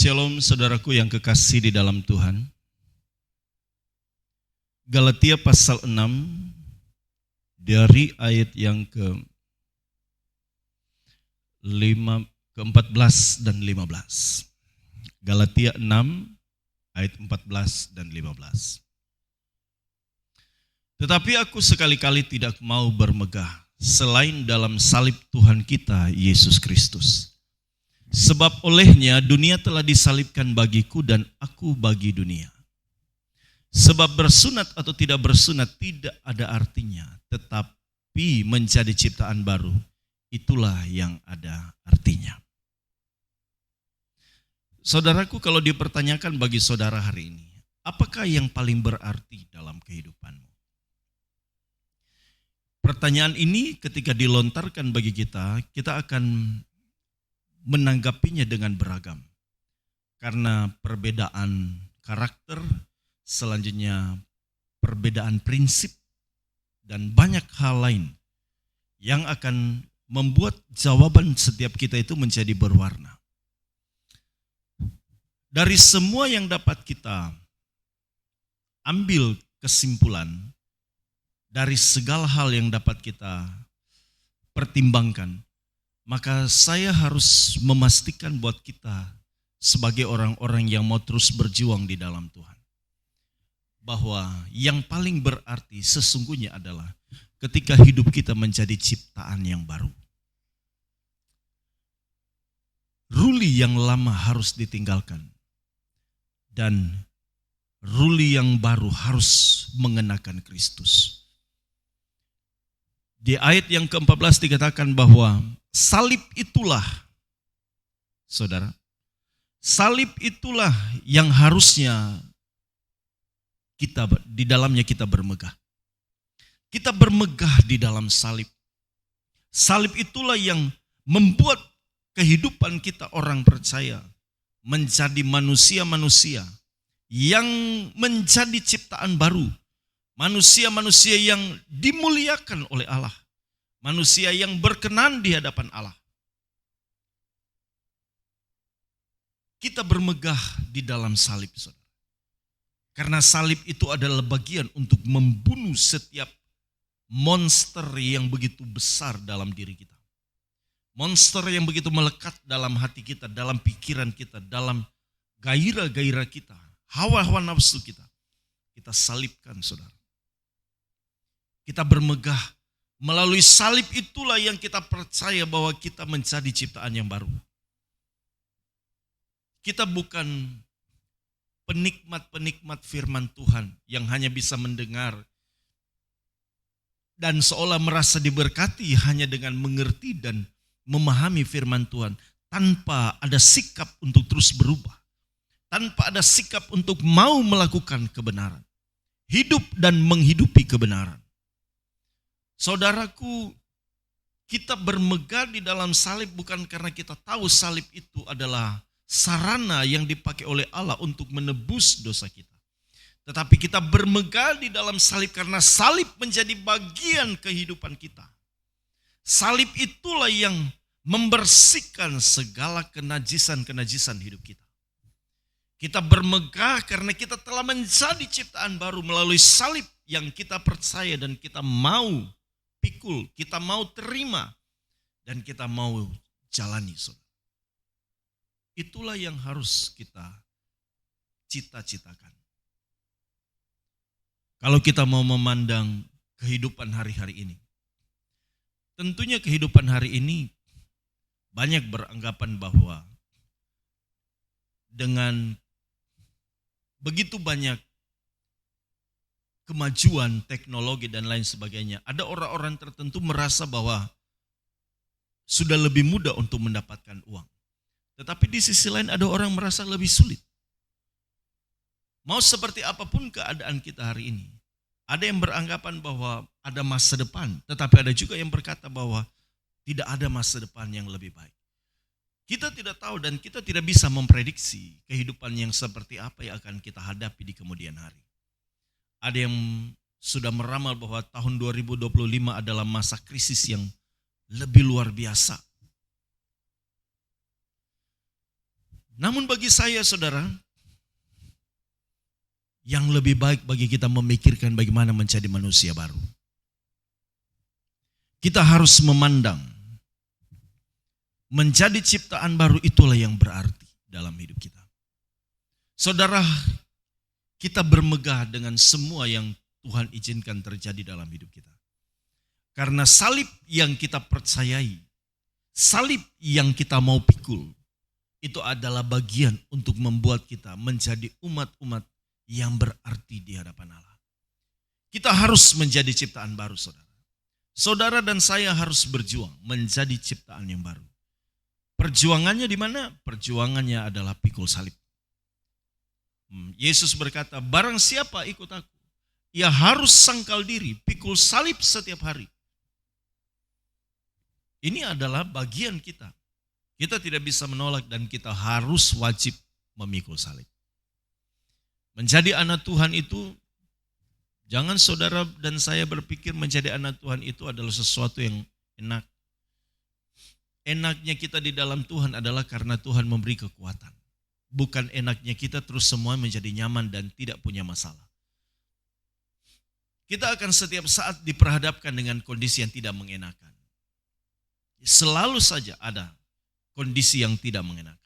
Shalom saudaraku yang kekasih di dalam Tuhan. Galatia pasal 6 dari ayat yang ke-14 dan 15. Galatia 6 ayat 14 dan 15. Tetapi aku sekali-kali tidak mau bermegah selain dalam salib Tuhan kita Yesus Kristus. Sebab olehnya dunia telah disalibkan bagiku dan aku bagi dunia. Sebab bersunat atau tidak bersunat tidak ada artinya, tetapi menjadi ciptaan baru, itulah yang ada artinya. Saudaraku, kalau dipertanyakan bagi saudara hari ini, apakah yang paling berarti dalam kehidupanmu? Pertanyaan ini ketika dilontarkan bagi kita, kita akan menanggapinya dengan beragam. Karena perbedaan karakter, selanjutnya perbedaan prinsip, dan banyak hal lain yang akan membuat jawaban setiap kita itu menjadi berwarna. Dari semua yang dapat kita ambil kesimpulan, dari segala hal yang dapat kita pertimbangkan, maka saya harus memastikan buat kita sebagai orang-orang yang mau terus berjuang di dalam Tuhan, bahwa yang paling berarti sesungguhnya adalah ketika hidup kita menjadi ciptaan yang baru. Ruli yang lama harus ditinggalkan dan ruli yang baru harus mengenakan Kristus. Di ayat yang ke-14 dikatakan bahwa salib itulah, saudara, salib itulah yang harusnya kita di dalamnya kita bermegah. Kita bermegah di dalam salib. Salib itulah yang membuat kehidupan kita orang percaya menjadi manusia-manusia yang menjadi ciptaan baru. Manusia-manusia yang dimuliakan oleh Allah. Manusia yang berkenan di hadapan Allah. Kita bermegah di dalam salib, saudara. Karena salib itu adalah bagian untuk membunuh setiap monster yang begitu besar dalam diri kita. Monster yang begitu melekat dalam hati kita, dalam pikiran kita, dalam gairah-gairah kita, hawa-hawa nafsu kita. Kita salibkan, saudara. Kita bermegah. Melalui salib itulah yang kita percaya bahwa kita menjadi ciptaan yang baru. Kita bukan penikmat-penikmat firman Tuhan yang hanya bisa mendengar dan seolah merasa diberkati hanya dengan mengerti dan memahami firman Tuhan tanpa ada sikap untuk terus berubah. Tanpa ada sikap untuk mau melakukan kebenaran. Hidup dan menghidupi kebenaran. Saudaraku, kita bermegah di dalam salib bukan karena kita tahu salib itu adalah sarana yang dipakai oleh Allah untuk menebus dosa kita. Tetapi kita bermegah di dalam salib karena salib menjadi bagian kehidupan kita. Salib itulah yang membersihkan segala kenajisan-kenajisan hidup kita. Kita bermegah karena kita telah menjadi ciptaan baru melalui salib yang kita percaya dan kita mau pikul, kita mau terima, dan kita mau jalani, saudara. Itulah yang harus kita cita-citakan. Kalau kita mau memandang kehidupan hari-hari ini, tentunya kehidupan hari ini banyak beranggapan bahwa dengan begitu banyak kemajuan teknologi dan lain sebagainya, ada orang-orang tertentu merasa bahwa sudah lebih mudah untuk mendapatkan uang. Tetapi di sisi lain ada orang merasa lebih sulit. Mau seperti apapun keadaan kita hari ini, ada yang beranggapan bahwa ada masa depan, tetapi ada juga yang berkata bahwa tidak ada masa depan yang lebih baik. Kita tidak tahu dan kita tidak bisa memprediksi kehidupan yang seperti apa yang akan kita hadapi di kemudian hari. Ada yang sudah meramal bahwa tahun 2025 adalah masa krisis yang lebih luar biasa. Namun bagi saya saudara, yang lebih baik bagi kita memikirkan bagaimana menjadi manusia baru. Kita harus memandang menjadi ciptaan baru itulah yang berarti dalam hidup kita. Saudara, kita bermegah dengan semua yang Tuhan izinkan terjadi dalam hidup kita. Karena salib yang kita percayai, salib yang kita mau pikul, itu adalah bagian untuk membuat kita menjadi umat-umat yang berarti di hadapan Allah. Kita harus menjadi ciptaan baru, saudara. Saudara dan saya harus berjuang menjadi ciptaan yang baru. Perjuangannya di mana? Perjuangannya adalah pikul salib. Yesus berkata, barang siapa ikut aku, ia harus sangkal diri, pikul salib setiap hari. Ini adalah bagian kita. Kita tidak bisa menolak dan kita harus wajib memikul salib. Menjadi anak Tuhan itu, jangan saudara dan saya berpikir menjadi anak Tuhan itu adalah sesuatu yang enak. Enaknya kita di dalam Tuhan adalah karena Tuhan memberi kekuatan. Bukan enaknya kita terus semua menjadi nyaman dan tidak punya masalah. Kita akan setiap saat diperhadapkan dengan kondisi yang tidak mengenakan. Selalu saja ada kondisi yang tidak mengenakan.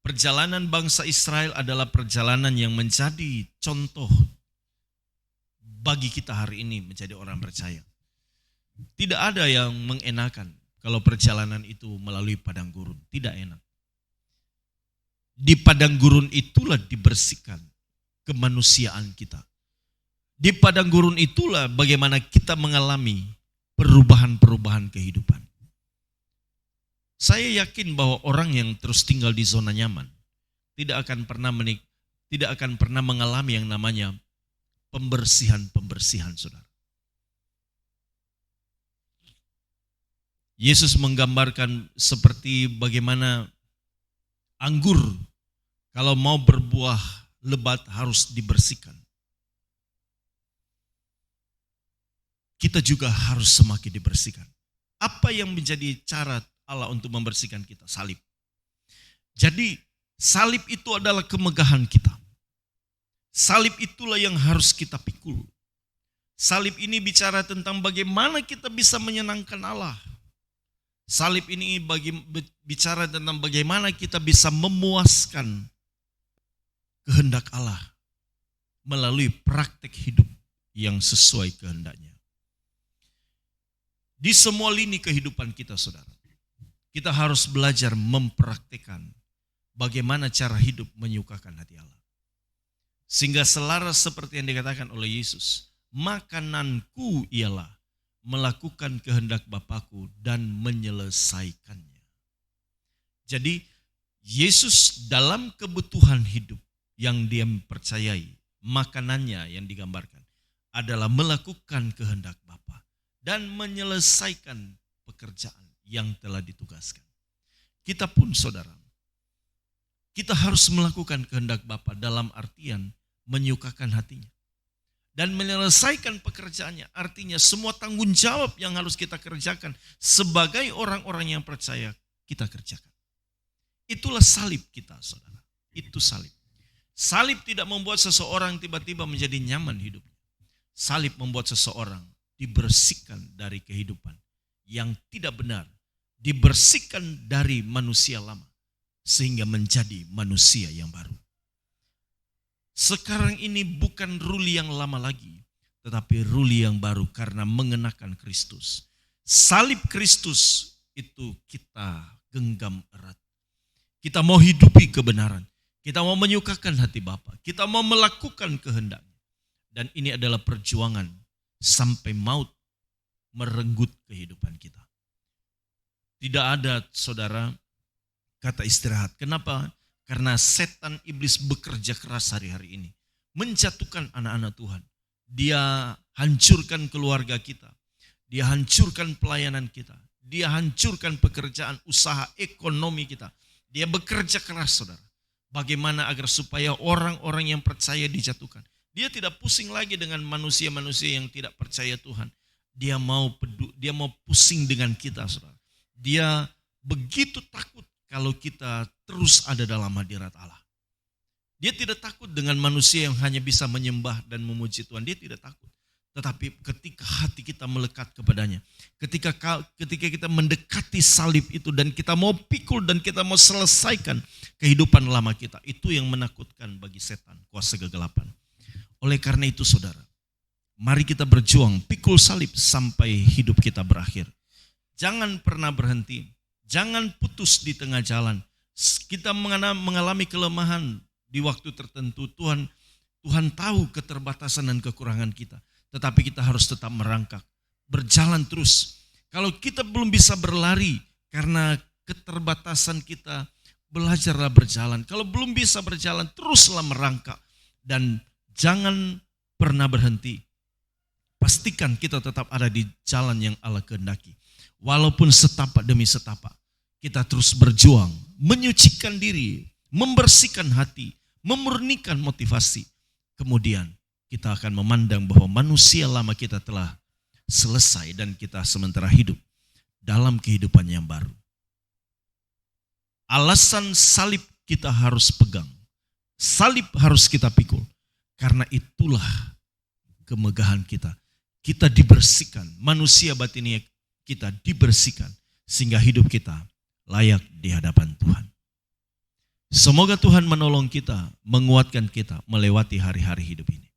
Perjalanan bangsa Israel adalah perjalanan yang menjadi contoh bagi kita hari ini menjadi orang percaya. Tidak ada yang mengenakan kalau perjalanan itu melalui padang gurun. Tidak enak. Di padang gurun itulah dibersihkan kemanusiaan kita. Di padang gurun itulah bagaimana kita mengalami perubahan-perubahan kehidupan. Saya yakin bahwa orang yang terus tinggal di zona nyaman tidak akan pernah mengalami yang namanya pembersihan, saudara. Yesus menggambarkan seperti bagaimana anggur kalau mau berbuah lebat harus dibersihkan. Kita juga harus semakin dibersihkan. Apa yang menjadi cara Allah untuk membersihkan kita? Salib. Jadi salib itu adalah kemegahan kita. Salib itulah yang harus kita pikul. Salib ini bicara tentang bagaimana kita bisa menyenangkan Allah. Salib ini bicara tentang bagaimana kita bisa memuaskan kehendak Allah melalui praktek hidup yang sesuai kehendaknya. Di semua lini kehidupan kita, saudara, kita harus belajar mempraktikkan bagaimana cara hidup menyukakan hati Allah. Sehingga selaras seperti yang dikatakan oleh Yesus, makananku ialah melakukan kehendak Bapakku dan menyelesaikannya. Jadi Yesus dalam kebutuhan hidup yang dia percayai, makanannya yang digambarkan adalah melakukan kehendak Bapa dan menyelesaikan pekerjaan yang telah ditugaskan. Kita pun saudara, kita harus melakukan kehendak Bapa dalam artian menyukakan hatinya. Dan menyelesaikan pekerjaannya, artinya semua tanggung jawab yang harus kita kerjakan sebagai orang-orang yang percaya, kita kerjakan. Itulah salib kita, saudara. Itu salib. Salib tidak membuat seseorang tiba-tiba menjadi nyaman hidupnya. Salib membuat seseorang dibersihkan dari kehidupan yang tidak benar. Dibersihkan dari manusia lama, sehingga menjadi manusia yang baru. Sekarang ini bukan ruli yang lama lagi, tetapi ruli yang baru karena mengenakan Kristus. Salib Kristus itu kita genggam erat. Kita mau hidupi kebenaran. Kita mau menyukakan hati Bapa. Kita mau melakukan kehendaknya. Dan ini adalah perjuangan sampai maut merenggut kehidupan kita. Tidak ada, saudara, kata istirahat. Kenapa? Karena setan iblis bekerja keras hari-hari ini. Menjatuhkan anak-anak Tuhan. Dia hancurkan keluarga kita. Dia hancurkan pelayanan kita. Dia hancurkan pekerjaan, usaha, ekonomi kita. Dia bekerja keras, saudara. Bagaimana agar supaya orang-orang yang percaya dijatuhkan. Dia tidak pusing lagi dengan manusia-manusia yang tidak percaya Tuhan. Dia mau pusing dengan kita, saudara. Dia begitu takut kalau kita terus ada dalam hadirat Allah. Dia tidak takut dengan manusia yang hanya bisa menyembah dan memuji Tuhan. Dia tidak takut. Tetapi ketika hati kita melekat kepadanya, ketika kita mendekati salib itu dan kita mau pikul dan kita mau selesaikan kehidupan lama kita, itu yang menakutkan bagi setan, kuasa kegelapan. Oleh karena itu saudara, mari kita berjuang pikul salib sampai hidup kita berakhir. Jangan pernah berhenti, jangan putus di tengah jalan. Kita mengalami kelemahan di waktu tertentu. Tuhan tahu keterbatasan dan kekurangan kita. Tetapi kita harus tetap merangkak, berjalan terus. Kalau kita belum bisa berlari karena keterbatasan kita, belajarlah berjalan. Kalau belum bisa berjalan, teruslah merangkak. Dan jangan pernah berhenti. Pastikan kita tetap ada di jalan yang Allah kehendaki. Walaupun setapak demi setapak, kita terus berjuang, menyucikan diri, membersihkan hati, memurnikan motivasi. Kemudian kita akan memandang bahwa manusia lama kita telah selesai dan kita sementara hidup dalam kehidupan yang baru. Alasan salib kita harus pegang. Salib harus kita pikul. Karena itulah kemegahan kita. Kita dibersihkan. Manusia batinnya kita dibersihkan. Sehingga hidup kita layak di hadapan Tuhan. Semoga Tuhan menolong kita, menguatkan kita melewati hari-hari hidup ini.